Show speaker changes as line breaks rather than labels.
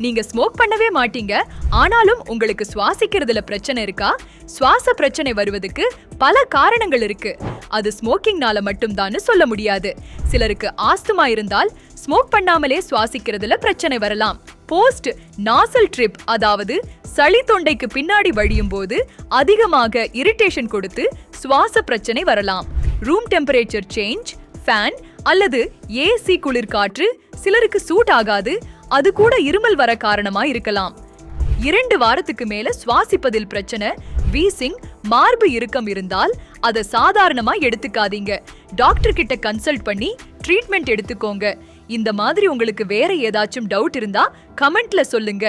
நீங்க ஸ்மோக் பண்ணவே மாட்டீங்க, ஆனாலும் உங்களுக்கு சுவாசிக்கிறதுல பிரச்சனை இருக்கா? சுவாச பிரச்சனை வருவதுக்கு பல காரணங்கள் இருக்கு. அது ஸ்மோக்கிங்னால மட்டும்தான் சொல்ல முடியாது. சிலருக்கு ஆஸ்துமா இருந்தால் ஸ்மோக் பண்ணாமலே சுவாசிக்கிறதுல பிரச்சனை வரலாம். போஸ்ட் நாசல் ட்ரிப், அதாவது சளி தொண்டைக்கு பின்னாடி வழியும் போது அதிகமாக இரிட்டேஷன் கொடுத்து சுவாச பிரச்சனை வரலாம். ரூம் டெம்பரேச்சர் சேஞ்ச், ஃபேன் அல்லது ஏசி குளிர்காற்று சிலருக்கு சூட் ஆகாது, அது கூட இருமல் வர காரணமா இருக்கலாம். 2 வாரத்துக்கு மேல சுவாசிப்பதில் பிரச்சனை, வீசிங், மார்பு இறுக்கம் இருந்தால் அதை சாதாரணமா எடுத்துக்காதீங்க. டாக்டர் கிட்ட கன்சல்ட் பண்ணி ட்ரீட்மெண்ட் எடுத்துக்கோங்க. இந்த மாதிரி உங்களுக்கு வேற ஏதாச்சும் டவுட் இருந்தா கமெண்ட்ல சொல்லுங்க.